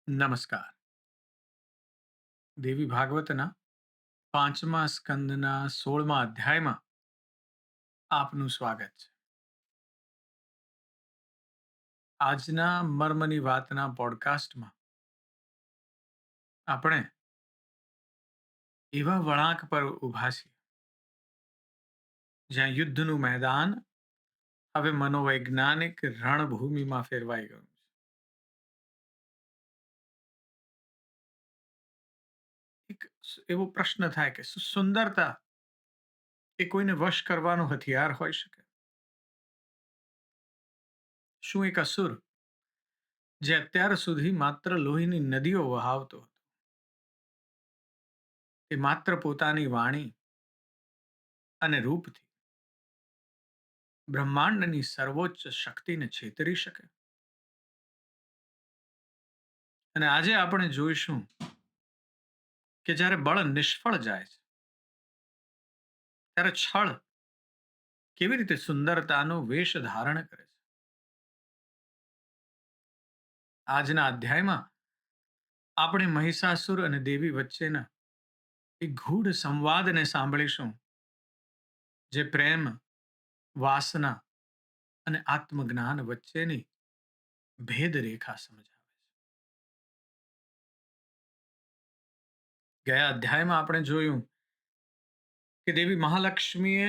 નમસ્કાર. દેવી ભાગવતના 5મા સ્કંદના 16મા અધ્યાયમાં આપનું સ્વાગત છે. આજના મર્મની વાતના પોડકાસ્ટમાં આપણે એવા વળાંક પર ઊભા છીએ જ્યાં યુદ્ધનું મેદાન હવે મનોવૈજ્ઞાનિક રણભૂમિમાં ફેરવાઈ ગયું છે. એક એવો પ્રશ્ન થાય કે શું સુંદરતા એ કોઈને વશ કરવાનું હથિયાર હોઈ શકે? શું એક અસુર જે અત્યાર સુધી માત્ર લોહીની નદીઓ વહાવતો હતો, એ માત્ર પોતાની વાણી અને રૂપથી બ્રહ્માંડની સર્વોચ્ચ શક્તિને છેતરી શકે? અને આજે આપણે જોઈશું કે જ્યારે બળ નિષ્ફળ જાય છે ત્યારે છળ કેવી રીતે સુંદરતાનો વેશ ધારણ કરે છે. આજના અધ્યાયમાં આપણે મહિષાસુર અને દેવી વચ્ચેના એક ગૂઢ સંવાદને સાંભળીશું, જે પ્રેમ, વાસના અને આત્મજ્ઞાન વચ્ચેની ભેદ રેખા સમજાવે છે. ગયા અધ્યાયમાં આપણે જોયું કે દેવી મહાલક્ષ્મીએ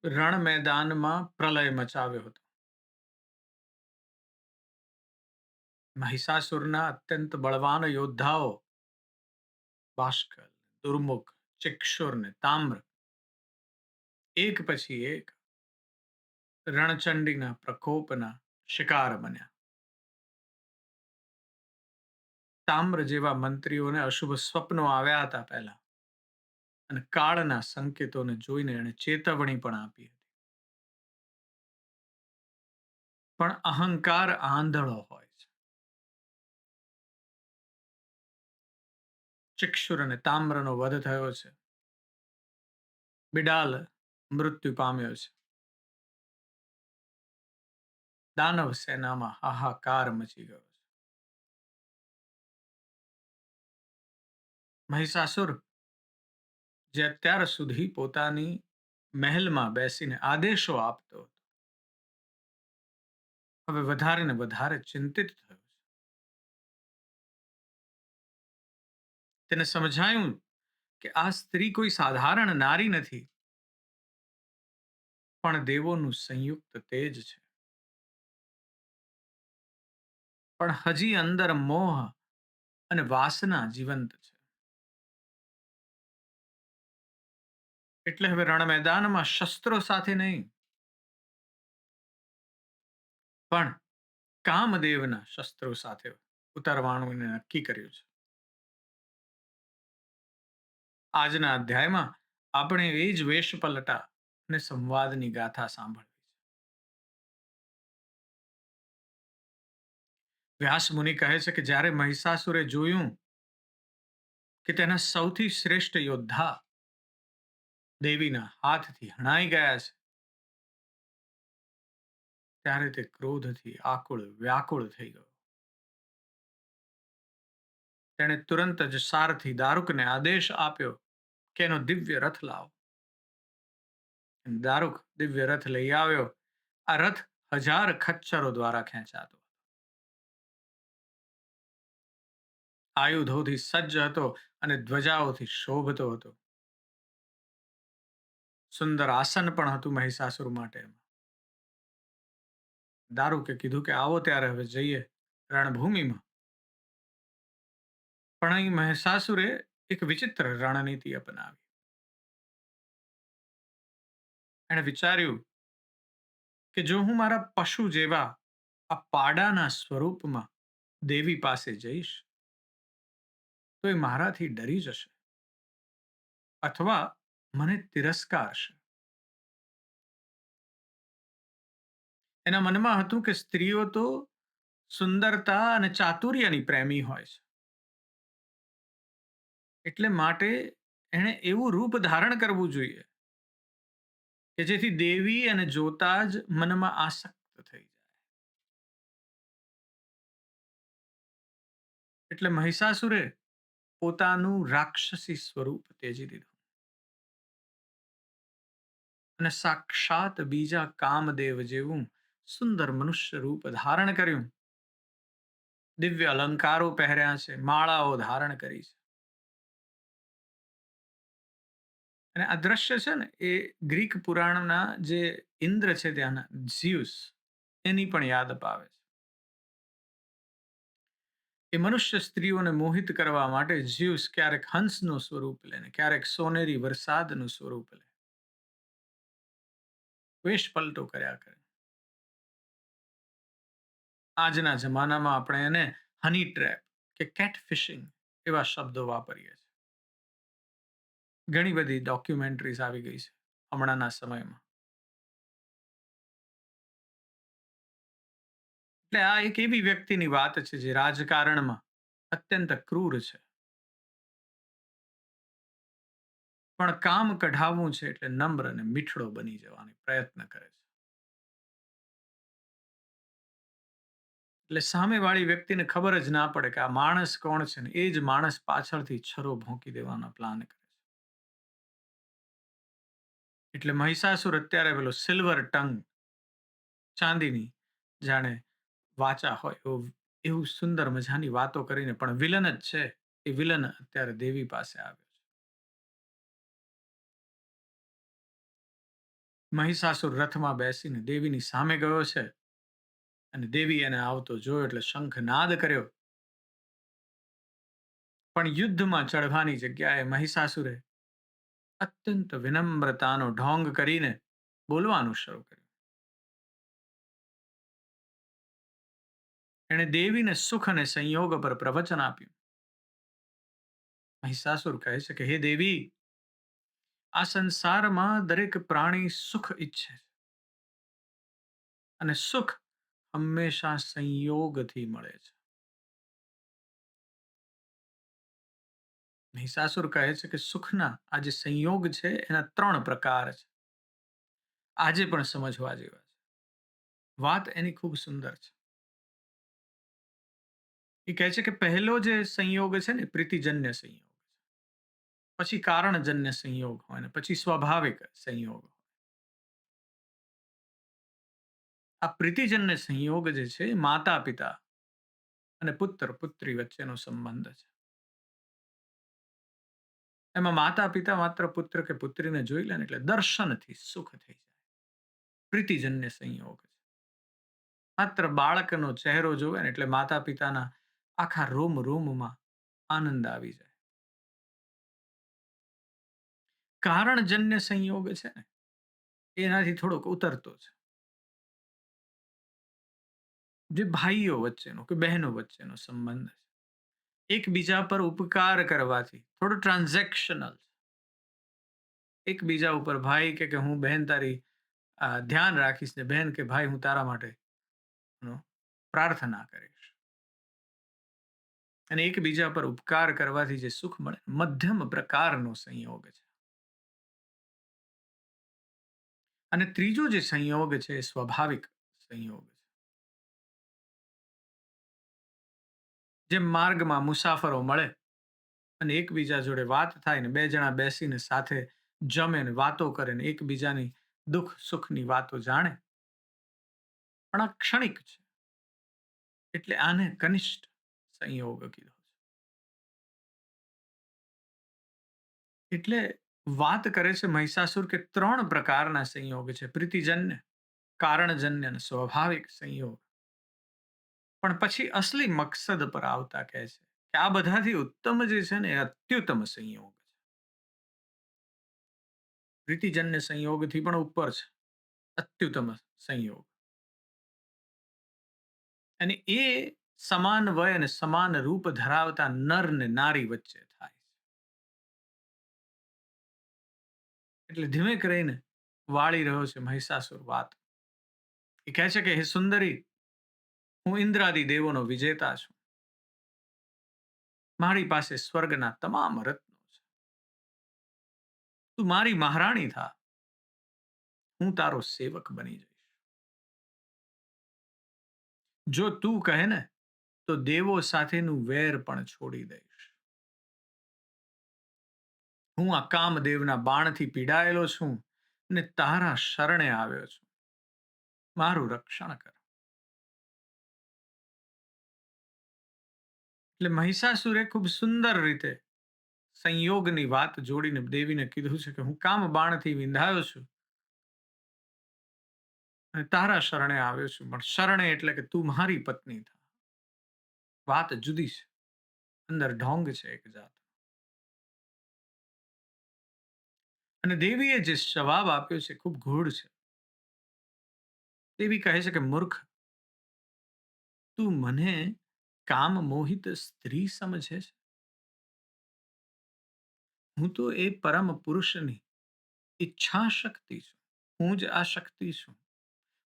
રણ મેદાનમાં પ્રલય મચાવ્યો હતો. મહિષાસુરના અત્યંત બળવાન યોદ્ધાઓ બાષ્કલ, દુર્મુખ, ચિક્ષુર ને તામ્ર એક પછી એક રણચંડીના પ્રકોપના શિકાર બન્યા. તામ્ર જેવા મંત્રીઓને અશુભ સ્વપ્નો આવ્યા હતા પહેલા, અને કાળના સંકેતોને જોઈને એણે ચેતવણી પણ આપી હતી. પણ અહંકાર આંધળો હોય છે. ચિક્ષુર અને તામ્રનો વધ થયો છે. બિડાલ મૃત્યુ પામ્યો છે. દાનવ સેનામાં હાહાકાર મચી ગયો છે. મહિષાસુર, જે અત્યાર સુધી પોતાની મહેલમાં બેસીને આદેશો આપતો હતો, હવે વધારે ને વધારે ચિંતિત થયો છે. તેને સમજાયું કે આ સ્ત્રી કોઈ સાધારણ નારી નથી, પણ દેવોનું સંયુક્ત તેજ છે. પણ હજી અંદર મોહ અને વાસના જીવંત છે. એટલે હવે રણ મેદાનમાં શસ્ત્રો સાથે નહીં, પણ કામદેવના શસ્ત્રો સાથે ઉતરવાનું એને નક્કી કર્યું છે. આજના અધ્યાયમાં આપણે એ જ વેશપલટા અને સંવાદની ગાથા સાંભળવી છે. વ્યાસ મુનિ કહે છે કે જ્યારે મહિષાસુરે જોયું કે તેના સૌથી શ્રેષ્ઠ યોદ્ધા દેવીના હાથથી હણાઈ ગયા છે, ત્યારે તે ક્રોધથી આકુળ વ્યાકુળ થઈ ગયો. તેણે તુરંત જ સારથી દારૂકને આદેશ આપ્યો કે એનો દિવ્ય રથ લાવો. દારૂક દિવ્ય રથ લઈ આવ્યો. આ રથ 1000 ખચ્ચરો દ્વારા ખેંચાતો, આયુધોથી સજ્જ હતો અને ધ્વજાઓથી શોભતો હતો. સુંદર આસન પણ હતું મહિષાસુર માટે. દારૂકે કીધું કે આવો ત્યારે હવે જઈએ રણભૂમિમાં. પણ અહીં મહિષાસુરે એક વિચિત્ર રણનીતિ અપનાવી. એણે વિચાર્યું કે જો હું મારા પશુ જેવા આ પાડાના સ્વરૂપમાં દેવી પાસે જઈશ, તો એ મારાથી ડરી જશે અથવા મને તિરસ્કારશે. એના મનમાં હતું કે સ્ત્રીઓ તો સુંદરતા અને ચાતુર્યની પ્રેમી હોય છે, એટલે માટે એણે એવું રૂપ ધારણ કરવું જોઈએ કે જેથી દેવી અને જોતા જ મનમાં આસક્ત થઈ જાય. એટલે મહિષાસુરે પોતાનું રાક્ષસી સ્વરૂપ ત્યજી દીધું અને સાક્ષાત બીજા કામદેવ જેવું સુંદર મનુષ્ય રૂપ ધારણ કર્યું. દિવ્ય અલંકારો પહેર્યા છે, માળાઓ ધારણ કરી છે. અને આ દ્રશ્ય છે ને એ ગ્રીક પુરાણના જે ઇન્દ્ર છે ત્યાંના ઝિયુસ એની પણ યાદ અપાવે છે. એ મનુષ્ય સ્ત્રીઓને મોહિત કરવા માટે ઝિયુસ ક્યારેક હંસનું સ્વરૂપ લે ને ક્યારેક સોનેરી વરસાદનું સ્વરૂપ લે, વેશ પલટો કર્યા કરે. આજના જમાનામાં આપણે એને હની ટ્રેપ કે કેટ ફિશિંગ એવા શબ્દો વાપરીએ છીએ. ઘણી બધી ડોક્યુમેન્ટરીઝ આવી ગઈ છે હમણાંના સમયમાં. એટલે આ એક એવી વ્યક્તિની વાત છે જે રાજકારણમાં અત્યંત ક્રૂર છે, પણ કામ કઢાવવું છે એટલે નમ્ર અને મીઠડો બની જવાનો પ્રયત્ન કરે છે. એટલે સામેવાળી વ્યક્તિને ખબર જ ના પડે કે આ માણસ કોણ છે ને એ જ માણસ પાછળથી છરો ભોંકી દેવાના પ્લાન કરે છે. એટલે મહિષાસુર અત્યારે પેલો સિલ્વર ટંગ, ચાંદીની જાણે વાચા હોય એવું સુંદર મજાની વાતો કરીને પણ વિલન જ છે. એ વિલન અત્યારે દેવી પાસે આવ્યો છે. મહિષાસુર રથમાં બેસીને દેવીની સામે ગયો છે અને દેવી એને આવતો જોયો એટલે શંખનાદ કર્યો. પણ યુદ્ધમાં ચઢવાની જગ્યાએ મહિષાસુરે અત્યંત વિનમ્રતાનો ઢોંગ કરીને બોલવાનું શરૂ કર્યું. એણે દેવીને સુખ અને સંયોગ પર પ્રવચન આપ્યું. મહિષાસુર કહે છે કે હે દેવી, આ સંસારમાં દરેક પ્રાણી સુખ ઈચ્છે છે અને સુખ હંમેશા સંયોગથી મળે છે. મહિષાસુર કહે છે કે સુખના આ જે સંયોગ છે એના 3 પ્રકાર છે. આજે પણ સમજવા જેવા છે. વાત એની ખૂબ સુંદર છે. એ કહે છે કે પહેલો જે સંયોગ છે ને પ્રીતિજન્ય સંયોગ, પછી કારણજન્ય સંયોગ હોય ને પછી સ્વાભાવિક સંયોગ. આ પ્રીતિજન્ય સંયોગ જે છે માતા પિતા અને પુત્ર પુત્રી વચ્ચેનો સંબંધ છે. એમાં માતા પિતા માત્ર પુત્ર કે પુત્રીને જોઈ લે ને એટલે દર્શનથી સુખ થઈ જાય. પ્રીતિજન્ય સંયોગ છે. માત્ર બાળકનો ચહેરો જોવે ને એટલે માતા પિતાના આખા રોમ રોમમાં આનંદ આવી જાય. કારણજન્ય સંયોગ છે ને એનાથી થોડોક ઉતરતો છે. જે ભાઈઓ વચ્ચેનો કે બહેનો વચ્ચેનો સંબંધ છે, એકબીજા પર ઉપકાર કરવાથી થોડું ટ્રાન્ઝેક્શનલ. એકબીજા ઉપર ભાઈ કે હું બહેન તારી ધ્યાન રાખીશ ને બહેન કે ભાઈ હું તારા માટે પ્રાર્થના કરીશ. અને એકબીજા પર ઉપકાર કરવાથી જે સુખ મળે મધ્યમ પ્રકારનો સંયોગ છે. અને ત્રીજો જે સંયોગ છે એ સ્વાભાવિક સંયોગ છે. જેમ માર્ગમાં મુસાફરો મળે અને એકબીજા જોડે વાત થાય ને 2 જણા બેસીને સાથે જમે ને વાતો કરે ને એકબીજાની દુઃખ સુખની વાતો જાણે, પણ આ ક્ષણિક છે એટલે આને કનિષ્ઠ સંયોગ કીધો છે. એટલે વાત કરે છે મહિષાસુર કે 3 પ્રકારના સંયોગ છે: પ્રીતિજન્ય, કારણજન્ય અને સ્વાભાવિક સંયોગ. પણ પછી અસલી મકસદ પર આવતા કહે છે કે આ બધાથી ઉત્તમ જે છે ને એ અત્યુત્તમ સંયોગ છે. પ્રીતિજન્ય સંયોગથી પણ ઉપર છે અત્યુત્તમ સંયોગ. અને એ સમાન વય અને સમાન રૂપ ધરાવતા નર ને નારી વચ્ચે થાય છે. એટલે ધીમે કરીને વાળી રહ્યો છે મહિષાસુર વાત. એ કહે છે કે હે સુંદરી, હું ઇન્દ્રાદિ દેવોનો વિજેતા છું. મારી પાસે સ્વર્ગના તમામ રત્નો છે. તું મારી મહારાણી થા, હું તારો સેવક બની જઈશ. જો તું કહે ને તો દેવો સાથેનું વેર પણ છોડી દઈશ. હું આ કામદેવના બાણથી પીડાયેલો છું ને તારા શરણે આવ્યો છું. મારું રક્ષણ કર. એટલે મહિષાસુરે ખૂબ સુંદર રીતે સંયોગની વાત જોડીને દેવીને કીધું છે કે હું કામ બાણથી વિંધાયો છું અને તારા શરણે આવ્યો છું. પણ શરણે એટલે કે તું મારી પત્ની થા. વાત જુદી છે. અંદર ઢોંગ છે એક જાત. અને દેવીએ જે જવાબ આપ્યો છે ખૂબ ગૂઢ છે. દેવી કહે છે કે મૂર્ખ, તું મને કામ મોહિત સ્ત્રી સમજે છે. હું તો એ પરમ પુરુષની ઈચ્છા શક્તિ છું. હું જ આ શક્તિ છું.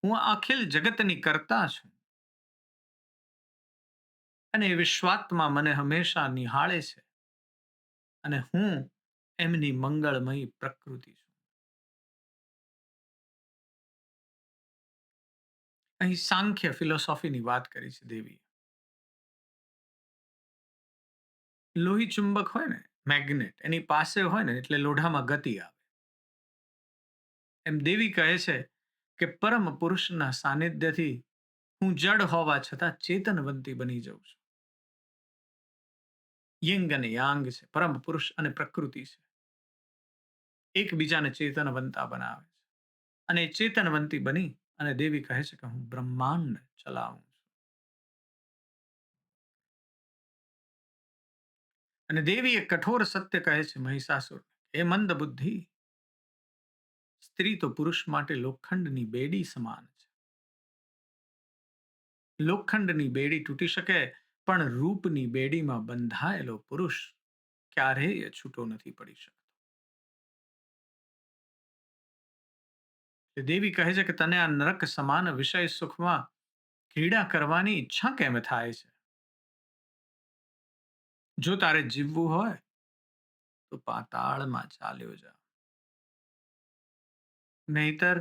હું અખિલ જગતની કરતા છું. અને એ વિશ્વાત્મા મને હંમેશા નિહાળે છે અને હું એમની મંગળમયી પ્રકૃતિ છું. અહીં સાંખ્ય ફિલોસોફીની વાત કરી છે દેવી. લોહી ચુંબક હોય ને, મેગ્નેટ એની પાસે હોય ને એટલે લોઢામાં ગતિ આવે. એમ દેવી કહે છે કે પરમ પુરુષના સાનિધ્યથી હું જડ હોવા છતાં ચેતનવંતી બની જાઉં છું. યંગ અને યાંગ છે, પરમ પુરુષ અને પ્રકૃતિ છે. એકબીજાને ચેતનવંતા બનાવે છે. અને ચેતનવંતી બની અને દેવી કહે છે કે હું બ્રહ્માંડ ચલાવું છું. અને દેવી એક કઠોર સત્ય કહે છે મહિષાસુર, એ મંદ બુદ્ધિ, સ્ત્રી તો પુરુષ માટે લોખંડની બેડી સમાન છે. લોખંડની બેડી તૂટી શકે પણ રૂપની બેડીમાં બંધાયેલો પુરુષ ક્યારેય છૂટો નથી પડી શકતો. દેવી કહે છે કે તને આ નરક સમાન વિષય સુખમાં ક્રીડા કરવાની ઈચ્છા કેમ થાય છે? જો તારે જીવવું હોય તો પાતાળમાં ચાલ્યો જા. નહીતર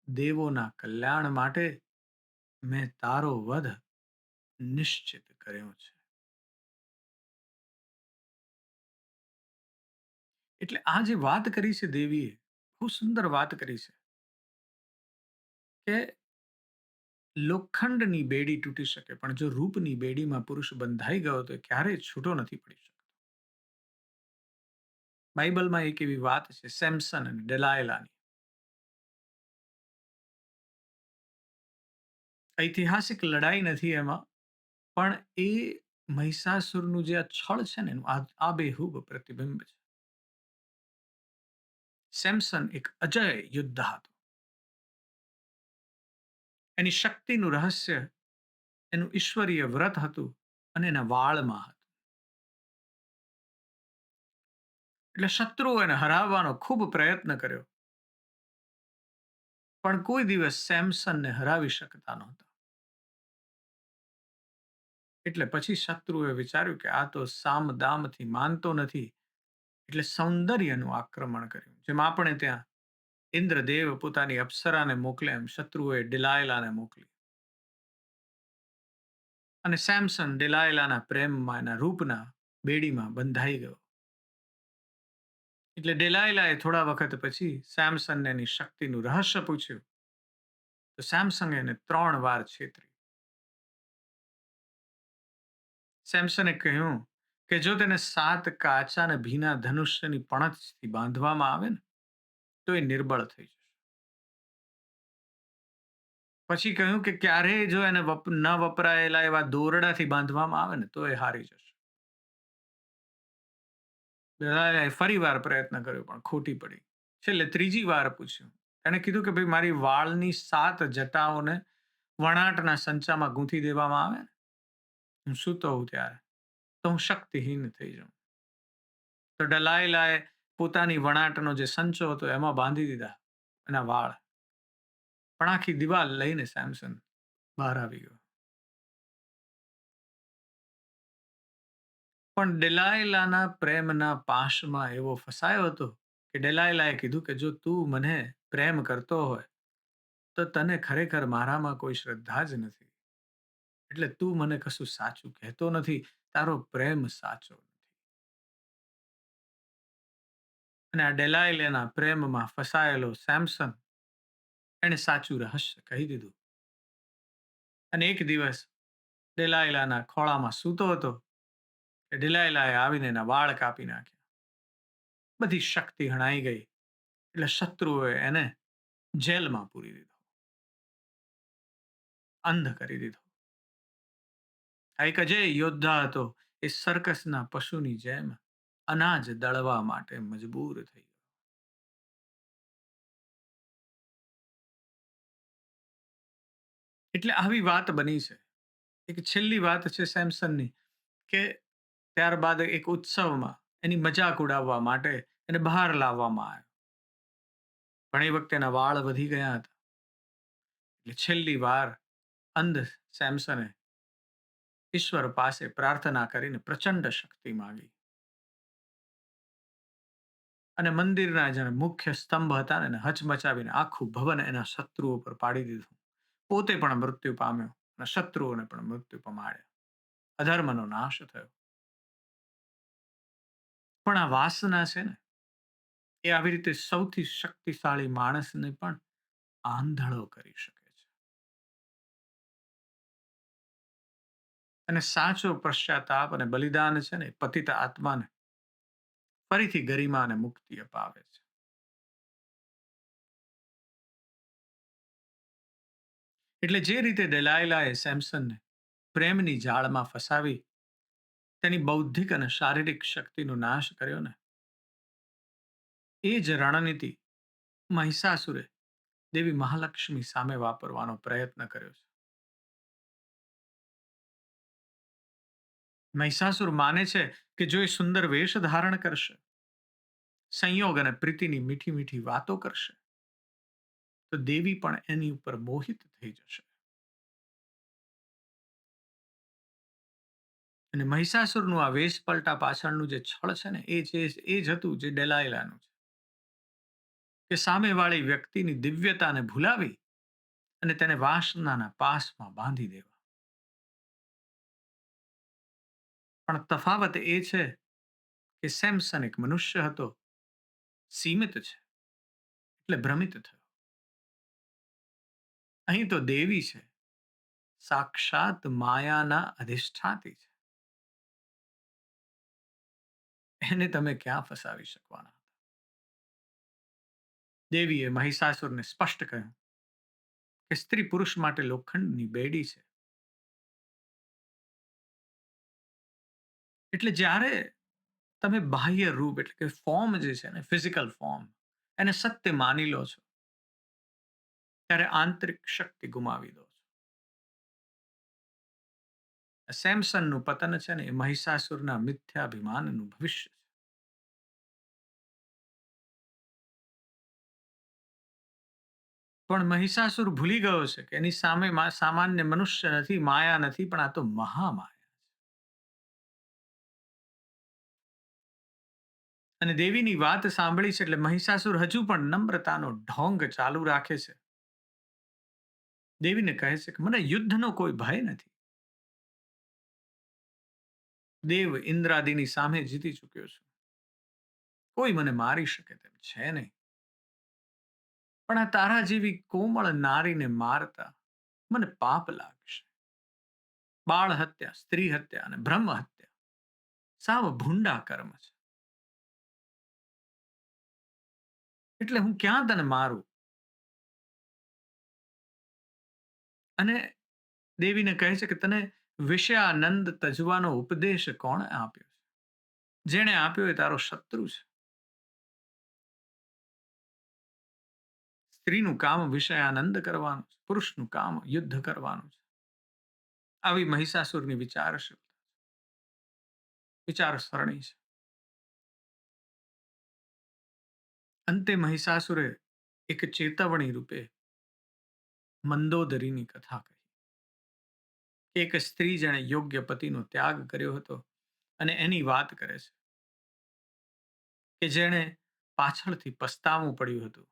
દેવોના કલ્યાણ માટે મેં તારો વધ નિશ્ચિત કર્યો છે. એટલે આ જે વાત કરી છે દેવીએ, બહુ સુંદર વાત કરી છે કે લોખંડની બેડી તૂટી શકે પણ જો રૂપની બેડીમાં પુરુષ બંધાઈ ગયો તો ક્યારેય છૂટો નથી પડી શકતો. બાઇબલમાં એક એવી વાત છે સેમસન અને ડેલાયલાની. ઐતિહાસિક લડાઈ નથી એમાં, પણ એ મહિષાસુરનું જે આ છળ છે ને એનું આબેહૂબ પ્રતિબિંબ છે. સેમસન એક અજય યોદ્ધા હતો. એની શક્તિનું રહસ્ય એનું ઈશ્વરીય વ્રત હતું અને એના વાળમાં હતું. એટલે શત્રુઓ એને હરાવવાનો ખૂબ પ્રયત્ન કર્યો પણ કોઈ દિવસ સેમસનને હરાવી શકતા નહોતા. એટલે પછી શત્રુએ વિચાર્યું કે આ તો સામદામથી માનતો નથી એટલે સૌંદર્યનું આક્રમણ કર્યું. જેમ આપણે ત્યાં ઇન્દ્રદેવ પોતાની અપ્સરાને મોકલે એમ શત્રુએ ડિલાયલાને મોકલી. અને સેમસન ડિલાયલાના પ્રેમમાં એના રૂપના બેડીમાં બંધાઈ ગયો. એટલે ડિલાયલાએ થોડા વખત પછી સેમસનને એની શક્તિનું રહસ્ય પૂછ્યું તો સેમસંગે એને 3 વાર છેતરી. સેમસને કહ્યું કે જો તેને 7 કાચા અને ભીના ધનુષ્યની પણછથી બાંધવામાં આવે ને તો એ નિર્બળ થઈ જશે. પછી કહ્યું કે ક્યારેય જો એને ન વપરાયેલા એવા દોરડાથી બાંધવામાં આવે ને તો એ હારી જશે. દલાલાએ ફરી વાર પ્રયત્ન કર્યો પણ ખોટી પડી. છેલ્લે ત્રીજી વાર પૂછ્યું. એણે કીધું કે ભાઈ મારી વાળની 7 જટાઓને વણાટના સંચામાં ગૂંથી દેવામાં આવે ને હું સૂતો હોઉં ત્યારે તો હું શક્તિહીન થઈ જાઉં. તો ડલાયલાએ પોતાની વણાટનો જે સંચો હતો એમાં બાંધી દીધા એના વાળ. પણ આખી દિવાલ લઈને સેમસન બહાર આવી ગયો. પણ ડેલાયલાના પ્રેમના પાશમાં એવો ફસાયો હતો કે ડેલાયલાએ કીધું કે જો તું મને પ્રેમ કરતો હોય તો તને ખરેખર મારામાં કોઈ શ્રદ્ધા જ નથી. એટલે તું મને કશું સાચું કહેતો નથી, તારો પ્રેમ સાચો નથી. અને આ ડેલાઇલેના પ્રેમમાં ફસાયેલો સેમસન એણે સાચું રહસ્ય કહી દીધું. અને એક દિવસ ડેલાઇલાના ખોળામાં સૂતો હતો કે ડિલાઇલાએ આવીને એના વાળ કાપી નાખ્યા. બધી શક્તિ હણાઈ ગઈ એટલે શત્રુઓએ એને જેલમાં પૂરી દીધો, અંધ કરી દીધો. આ એક અજય યોદ્ધા હતો. એ સર્કસના પશુની જેમ અનાજ દળવા માટે મજબૂર થઈ ગયો. એટલે આવી વાત બની છે. એક છેલ્લી વાત છે સેમસનની કે ત્યારબાદ એક ઉત્સવમાં એની મજાક ઉડાવવા માટે એને બહાર લાવવામાં આવ્યો. પણ એ વખતે એના વાળ વધી ગયા હતા. એટલે છેલ્લી વાર અંધ સેમસને ઈશ્વર પાસે પ્રાર્થના કરીને પ્રચંડ શક્તિ માંગી. અને મંદિરના જે મુખ્ય સ્તંભ હતા ને એને હચમચાવીને આખું ભવન એના શત્રુઓ પર પાડી દીધું. પોતે પણ મૃત્યુ પામ્યો અને શત્રુઓને પણ મૃત્યુ પમાડ્યા. અધર્મનો નાશ થયો. પણ આ વાસના છે ને, એ આવી રીતે સૌથી શક્તિશાળી માણસને પણ આંધળો કરી શકે છે. અને સાચો પશ્ચાતાપ અને બલિદાન છે ને પતિત આત્માને ફરીથી ગરિમા અને મુક્તિ અપાવે છે. એટલે જે રીતે ડેલાયલાએ સેમસનને પ્રેમની જાળમાં ફસાવી તેની બૌદ્ધિક અને શારીરિક શક્તિનો નાશ કર્યો ને, એ જ રણનીતિ મહિષાસુરે દેવી મહાલક્ષ્મી સામે વાપરવાનો પ્રયત્ન કર્યો છે. મહિષાસુર માને છે કે જો એ સુંદર વેશ ધારણ કરશે, સંયોગ અને પ્રીતિની મીઠી મીઠી વાતો કરશે, તો દેવી પણ એની ઉપર મોહિત થઈ જશે. અને મહિષાસુરનું આ વેશ પલટા પાછળનું જે છળ છે ને, એ જ હતું જે ડેલાયલાનું છે. કે સામેવાળી વ્યક્તિની દિવ્યતાને ભૂલાવી અને તેને વાસનાના પાસમાં બાંધી દેવા. પણ તફાવત એ છે કે સેમસન એક મનુષ્ય હતો, સીમિત છે એટલે ભ્રમિત થયો. અહીં તો દેવી છે, સાક્ષાત માયાના અધિષ્ઠાતી છે. એને તમે ક્યાં ફસાવી શકવાના? દેવીએ મહિષાસુરને સ્પષ્ટ કહ્યું કે સ્ત્રી પુરુષ માટે લોખંડની બેડી છે. એટલે જ્યારે તમે બાહ્ય રૂપ એટલે કે ફોર્મ જે છે ને, ફિઝિકલ ફોર્મ એને સત્ય માની લો છો, ત્યારે આંતરિક શક્તિ ગુમાવી દો છો. સેમસનનું પતન છે ને એ મહિષાસુરના મિથ્યાભિમાનનું ભવિષ્ય છે. પણ મહિષાસુર ભૂલી ગયો છે કે એની સામે સામાન્ય મનુષ્ય નથી, માયા નથી, પણ આ તો મહામાયા. અને દેવીની વાત સાંભળી છે એટલે મહિષાસુર હજુ પણ નમ્રતાનો ઢોંગ ચાલુ રાખે છે. દેવીને કહે છે કે મને યુદ્ધનો કોઈ ભય નથી. દેવ ઇન્દ્રાદિની સામે જીતી ચૂક્યો છું. કોઈ મને મારી શકે તેમ છે નહીં. પણ આ તારા જેવી કોમળ નારીને મારતા મને પાપ લાગશે. બાળ હત્યા, સ્ત્રી હત્યા અને બ્રહ્મ હત્યા સાવ ભૂંડા કર્મ છે. એટલે હું ક્યાં તને મારું? અને દેવીને કહે છે કે તને વિષયાનંદ તજવાનો ઉપદેશ કોણે આપ્યો છે? જેણે આપ્યો એ તારો શત્રુ છે. સ્ત્રીનું કામ વિષયાનંદ કરવાનું છે, પુરુષનું કામ યુદ્ધ કરવાનું છે. આવી મહિષાસુરની વિચારસરણી છે. અંતે મહિષાસુરે એક ચેતવણી રૂપે મંદોદરીની કથા કહી. એક સ્ત્રી જેણે યોગ્ય પતિનો ત્યાગ કર્યો હતો અને એની વાત કરે છે કે જેણે પાછળથી પસ્તાવું પડ્યું હતું.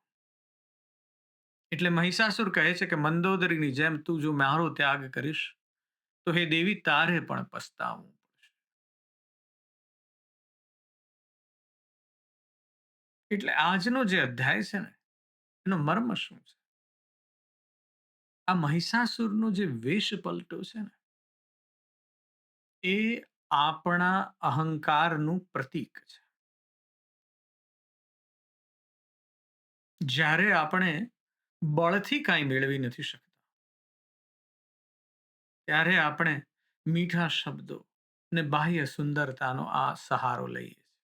એટલે મહિષાસુર કહે છે કે મંદોદરીની જેમ તું જો મારો ત્યાગ કરીશ તો હે દેવી તારે પણ પસ્તાવું પડશે. એટલે આજનો જે અધ્યાય છે ને, એનો મર્મ શું છે? આ મહિષાસુરનો જે વેશ પલટો છે ને, એ આપણા અહંકારનું પ્રતીક છે. જ્યારે આપણે બળથી કાંઈ મેળવી નથી શકતા, ત્યારે આપણે મીઠા શબ્દો ને બાહ્ય સુંદરતાનો આ સહારો લઈએ છીએ,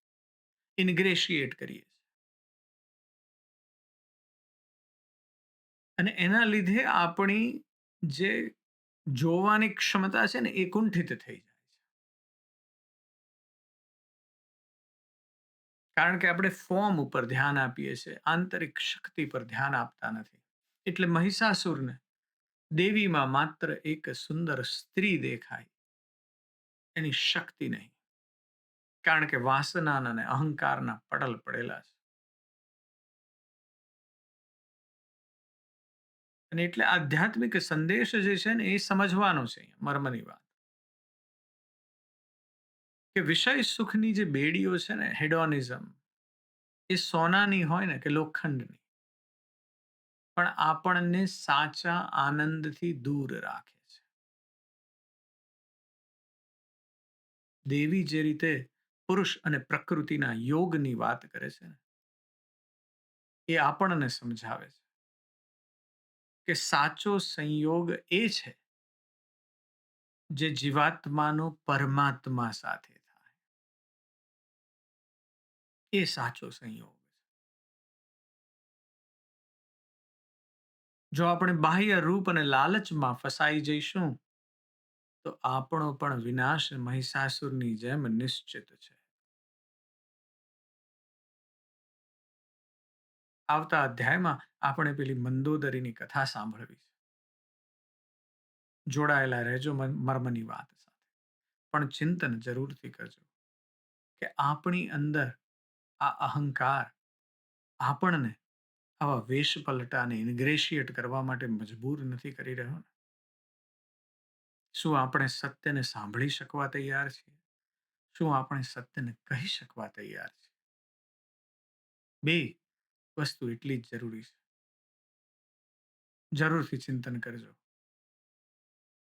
ઇન્ગ્રેશિએટ કરીએ છીએ. અને એના લીધે આપણી જે જોવાની ક્ષમતા છે ને, એ કુંઠિત થઈ જાય છે. કારણ કે આપણે ફોર્મ ઉપર ધ્યાન આપીએ છીએ, આંતરિક શક્તિ પર ધ્યાન આપતા નથી. એટલે મહિષાસુરને દેવીમાં માત્ર એક સુંદર સ્ત્રી દેખાય, એની શક્તિ નહીં. કારણ કે વાસનાના અને અહંકારના પડલ પડેલા છે. અને એટલે આધ્યાત્મિક સંદેશ જે છે ને, એ સમજવાનો છે મર્મની વાત. કે વિષય સુખની જે બેડીઓ છે ને, હેડોનિઝમ, એ સોનાની હોય ને કે લોખંડની, પણ આપણને સાચા આનંદથી દૂર રાખે છે. દેવી જે રીતે પુરુષ અને પ્રકૃતિના યોગની વાત કરે છે ને, એ આપણને સમજાવે છે કે સાચો સંયોગ એ છે જે જીવાત્માનો પરમાત્મા સાથે થાય. એ સાચો સંયોગ છે. જો આપણે બાહ્ય રૂપ અને લાલચમાં ફસાઈ જઈશું, તો આપણો પણ વિનાશ મહિષાસુરની જેમ નિશ્ચિત છે. આવતા અધ્યાયમાં આપણે પેલી મંદોદરીની કથા સાંભળવી છે. જોડાયેલા રહેજો મર્મની વાત સાથે. પણ ચિંતન જરૂરથી કરજો કે આપણી અંદર આ અહંકાર આપણને આવા વેશ પલટાને ઇન્ગ્રેશિએટ કરવા માટે મજબૂર નથી કરી રહ્યો ને? શું આપણે સત્યને સાંભળી શકવા તૈયાર છીએ? શું આપણે સત્યને કહી શકવા તૈયાર છીએ? બે વસ્તુ એટલી જ જરૂરી છે. જરૂરથી ચિંતન કરજો.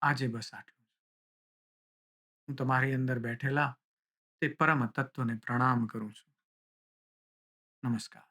આજે બસ આટલું જ. હું તમારી અંદર બેઠેલા તે પરમ તત્વને પ્રણામ કરું છું. નમસ્કાર.